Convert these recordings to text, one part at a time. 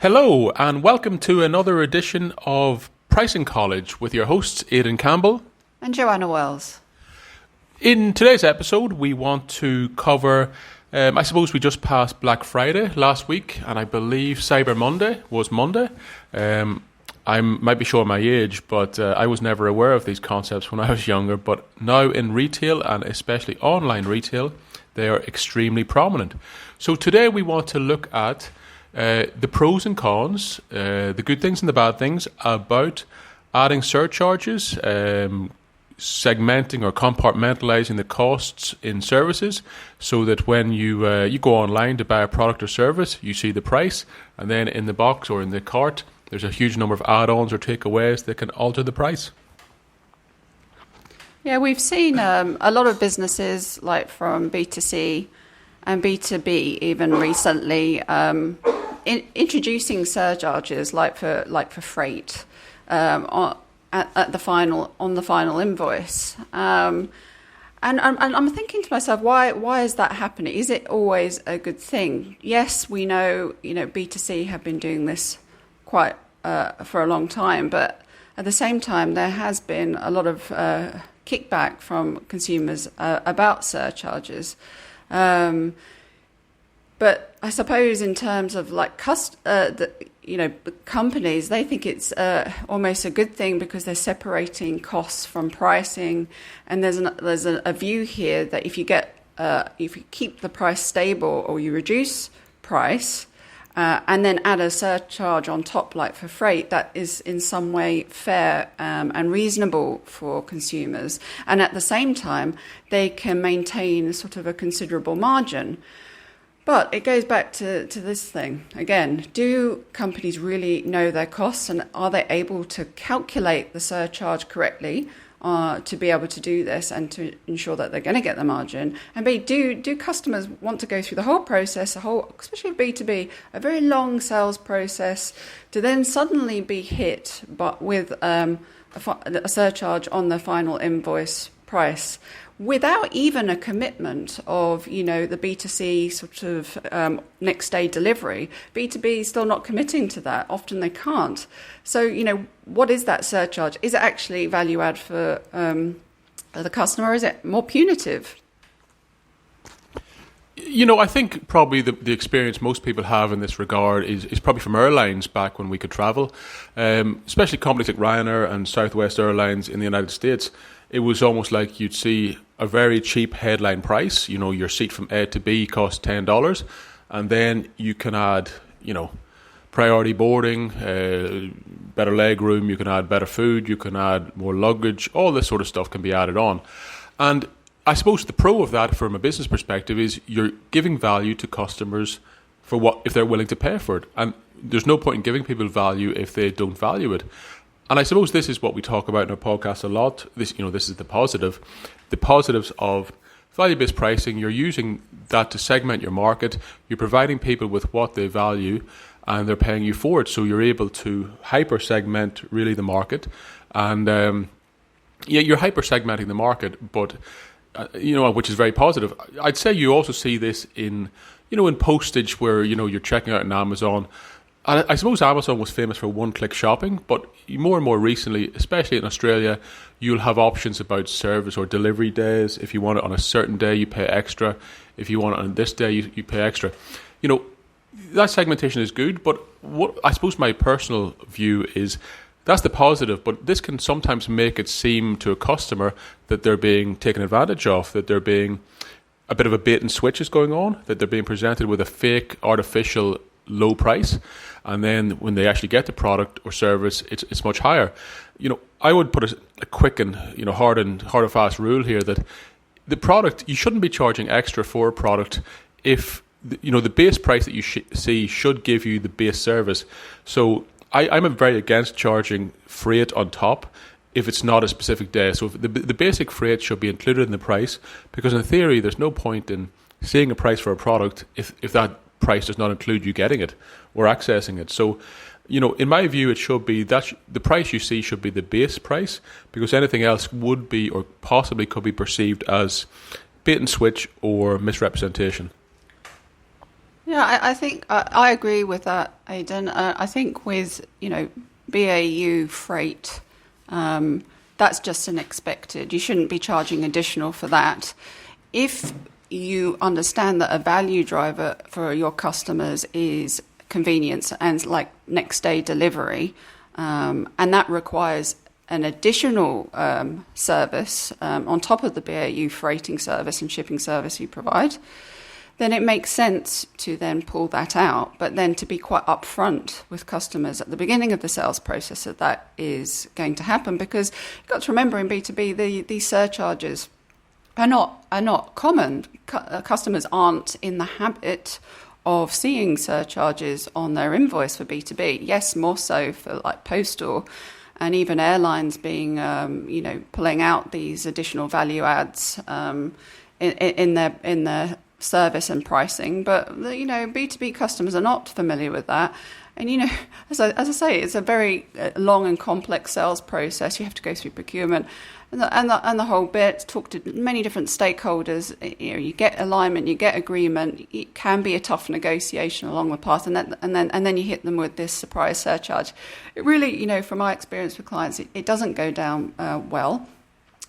Hello and welcome to another edition of Pricing College with your hosts Aidan Campbell and Joanna Wells. In today's episode we want to cover, I suppose we just passed Black Friday last week and I believe Cyber Monday was Monday. I might be showing my age, but I was never aware of these concepts when I was younger, but now in retail and especially online retail they are extremely prominent. So today we want to look at the pros and cons, the good things and the bad things about adding surcharges, segmenting or compartmentalising the costs in services so that when you go online to buy a product or service, you see the price, and then in the box or in the cart, there's a huge number of add-ons or takeaways that can alter the price. Yeah, we've seen a lot of businesses like from B2C and B2B even recently introducing surcharges like for freight on the final invoice. And I'm thinking to myself, why is that happening? Is it always a good thing? Yes, we know B2C have been doing this quite for a long time, but at the same time there has been a lot of kickback from consumers about surcharges. But I suppose in terms of like companies, they think it's almost a good thing because they're separating costs from pricing, and there's a view here that if you keep the price stable or you reduce price and then add a surcharge on top, like for freight, that is in some way fair and reasonable for consumers, and at the same time they can maintain sort of a considerable margin. But it goes back to this thing. Again, do companies really know their costs, and are they able to calculate the surcharge correctly to be able to do this and to ensure that they're going to get the margin? And B, do customers want to go through the whole process, especially B2B, a very long sales process, to then suddenly be hit but with a surcharge on the final invoice price, without even a commitment of, the B2C sort of next day delivery? B2B is still not committing to that. Often they can't. So, what is that surcharge? Is it actually value add for the customer? Or is it more punitive? I think probably the experience most people have in this regard is probably from airlines back when we could travel, especially companies like Ryanair and Southwest Airlines in the United States. It was almost like you'd see a very cheap headline price. Your seat from A to B costs $10, and then you can add, priority boarding, better leg room, you can add better food, you can add more luggage, all this sort of stuff can be added on. And I suppose the pro of that from a business perspective is you're giving value to customers for if they're willing to pay for it. And there's no point in giving people value if they don't value it. And I suppose this is what we talk about in our podcast a lot. This is the positive. The positives of value-based pricing, you're using that to segment your market. You're providing people with what they value and they're paying you for it. So you're able to hyper-segment really the market. And you're hyper-segmenting the market, but which is very positive. I'd say you also see this in postage where, you're checking out on Amazon. And I suppose Amazon was famous for one-click shopping, but more and more recently, especially in Australia, you'll have options about service or delivery days. If you want it on a certain day, you pay extra. If you want it on this day, you pay extra. That segmentation is good, but what I suppose my personal view is that's the positive, but this can sometimes make it seem to a customer that they're being taken advantage of, that they're being a bit of a bait and switch is going on, that they're being presented with a fake, artificial low price, and then when they actually get the product or service, it's much higher. I would put a quick and hard and fast rule here that the product, you shouldn't be charging extra for a product if the base price that you see should give you the base service. So I'm very against charging freight on top if it's not a specific day. So if the basic freight should be included in the price, because in theory there's no point in seeing a price for a product if that price does not include you getting it or accessing it. So, in my view, it should be that the price you see should be the base price, because anything else would be or possibly could be perceived as bait and switch or misrepresentation. Yeah, I think I agree with that, Aidan. I think with BAU freight, that's just an expected. You shouldn't be charging additional for that. If you understand that a value driver for your customers is convenience and like next day delivery, and that requires an additional service on top of the BAU freighting service and shipping service you provide, then it makes sense to then pull that out, but then to be quite upfront with customers at the beginning of the sales process that is going to happen, because you've got to remember in B2B, these surcharges are not common. Customers aren't in the habit of seeing surcharges on their invoice for B2B. Yes, more so for like postal and even airlines being, pulling out these additional value adds in their service and pricing, but B2B customers are not familiar with that. And as I say, it's a very long and complex sales process. You have to go through procurement and the whole bit. Talk to many different stakeholders. You get alignment, you get agreement. It can be a tough negotiation along the path, and then you hit them with this surprise surcharge. It really, from my experience with clients, it doesn't go down well.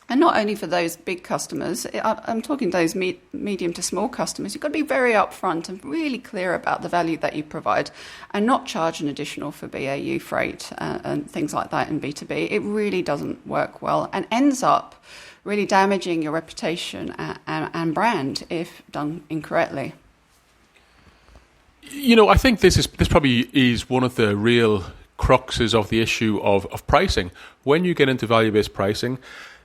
And not only for those big customers, I'm talking those medium to small customers. You've got to be very upfront and really clear about the value that you provide and not charge an additional for BAU freight and things like that in B2B. It really doesn't work well and ends up really damaging your reputation and brand if done incorrectly. I think this probably is one of the real cruxes of the issue of pricing. When you get into value-based pricing,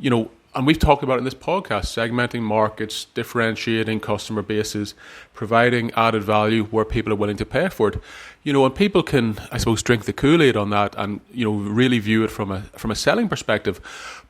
and we've talked about it in this podcast, segmenting markets, differentiating customer bases, providing added value where people are willing to pay for it. And people can, I suppose, drink the Kool-Aid on that and, really view it from a selling perspective.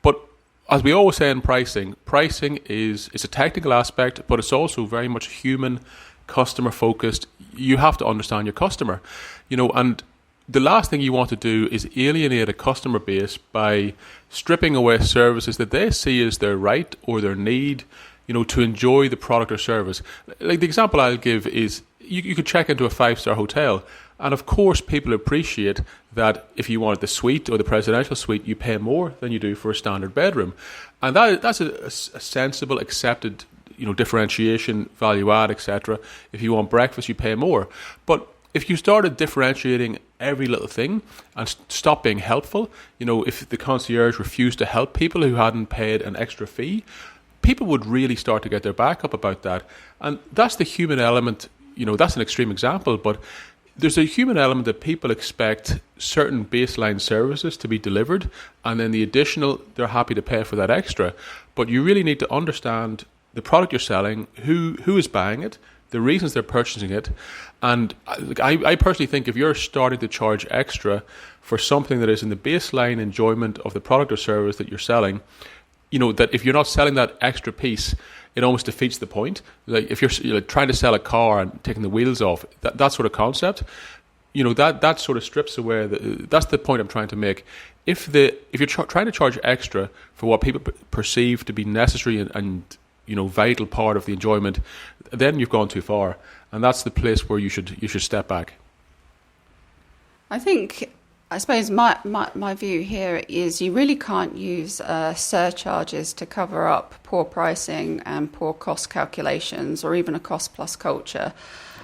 But as we always say in pricing is a technical aspect, but it's also very much human, customer focused. You have to understand your customer, and the last thing you want to do is alienate a customer base by stripping away services that they see as their right or their need, to enjoy the product or service. Like the example I'll give is you could check into a 5-star hotel, and of course people appreciate that if you wanted the suite or the presidential suite, you pay more than you do for a standard bedroom. And that's a sensible, accepted, differentiation, value add, etc. If you want breakfast, you pay more. But if you started differentiating every little thing and stop being helpful, if the concierge refused to help people who hadn't paid an extra fee, people would really start to get their back up about that. And that's the human element. That's an extreme example, but there's a human element that people expect certain baseline services to be delivered, and then the additional, they're happy to pay for that extra. But you really need to understand the product you're selling, who is buying it, the reasons they're purchasing it. And I personally think if you're starting to charge extra for something that is in the baseline enjoyment of the product or service that you're selling, that if you're not selling that extra piece, it almost defeats the point. Like if you're trying to sell a car and taking the wheels off, that sort of concept, that sort of strips away. That's the point I'm trying to make. If you're trying to charge extra for what people perceive to be necessary and vital part of the enjoyment, then you've gone too far, and that's the place where you should step back. I suppose my view here is you really can't use surcharges to cover up poor pricing and poor cost calculations or even a cost plus culture.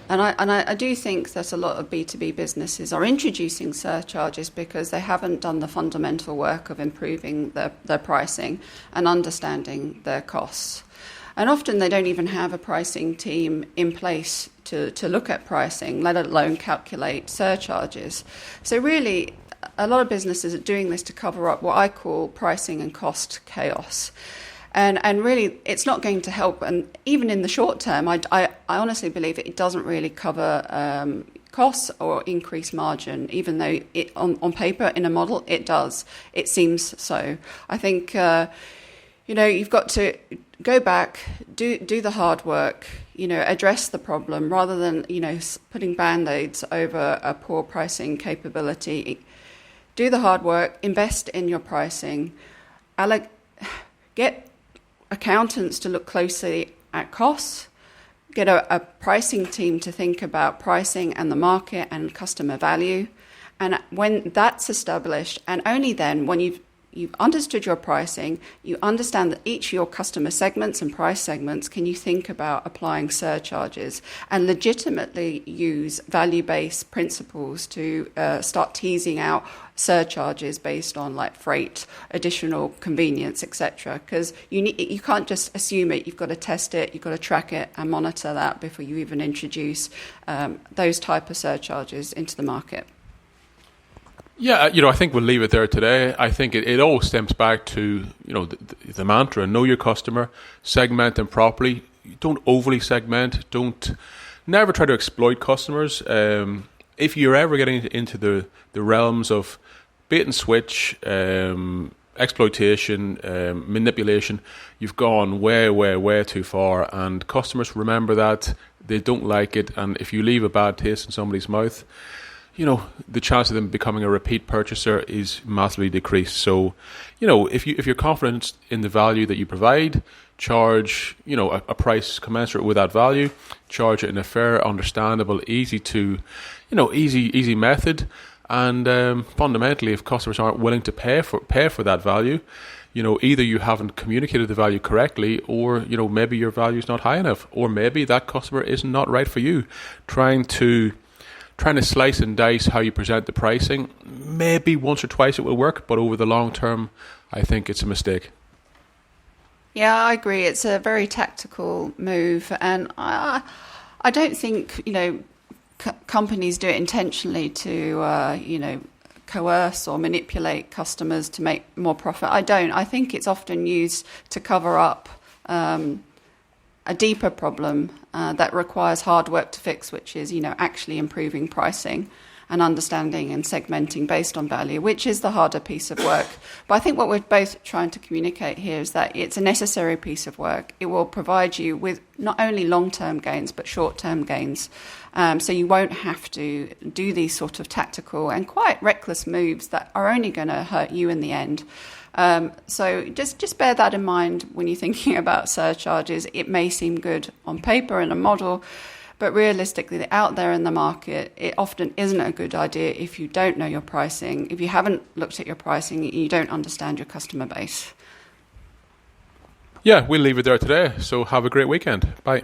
And I do think that a lot of B2B businesses are introducing surcharges because they haven't done the fundamental work of improving their pricing and understanding their costs. And often they don't even have a pricing team in place to look at pricing, let alone calculate surcharges. So really, a lot of businesses are doing this to cover up what I call pricing and cost chaos. And really, it's not going to help. And even in the short term, I honestly believe it doesn't really cover costs or increase margin, even though it on paper, in a model, it does. It seems so. I think, you've got to go back, do the hard work, address the problem rather than, putting Band-Aids over a poor pricing capability. Do the hard work, invest in your pricing, get accountants to look closely at costs, get a pricing team to think about pricing and the market and customer value. And when that's established, and only then when you've understood your pricing, you understand that each of your customer segments and price segments, can you think about applying surcharges and legitimately use value-based principles to start teasing out surcharges based on like freight, additional convenience, etc. Because you can't just assume it. You've got to test it, you've got to track it and monitor that before you even introduce those type of surcharges into the market. Yeah, I think we'll leave it there today. I think it all stems back to, the mantra, know your customer, segment them properly. Don't overly segment. Never try to exploit customers. If you're ever getting into the realms of bait and switch, exploitation, manipulation, you've gone way, way, way too far. And customers remember that. They don't like it. And if you leave a bad taste in somebody's mouth, the chance of them becoming a repeat purchaser is massively decreased. So, if you're confident in the value that you provide, charge, a price commensurate with that value, charge it in a fair, understandable, easy method. And fundamentally, if customers aren't willing to pay for that value, either you haven't communicated the value correctly, or maybe your value is not high enough, or maybe that customer is not right for you. Trying to slice and dice how you present the pricing, maybe once or twice it will work, but over the long term, I think it's a mistake. Yeah, I agree. It's a very tactical move, and I don't think companies do it intentionally to coerce or manipulate customers to make more profit. I don't. I think it's often used to cover up a deeper problem that requires hard work to fix, which is, actually improving pricing and understanding and segmenting based on value, which is the harder piece of work. But I think what we're both trying to communicate here is that it's a necessary piece of work. It will provide you with not only long-term gains, but short-term gains. So you won't have to do these sort of tactical and quite reckless moves that are only going to hurt you in the end. So just bear that in mind when you're thinking about surcharges. It may seem good on paper in a model, but realistically, out there in the market, it often isn't a good idea if you don't know your pricing, if you haven't looked at your pricing, and you don't understand your customer base. Yeah, we'll leave it there today. So have a great weekend. Bye.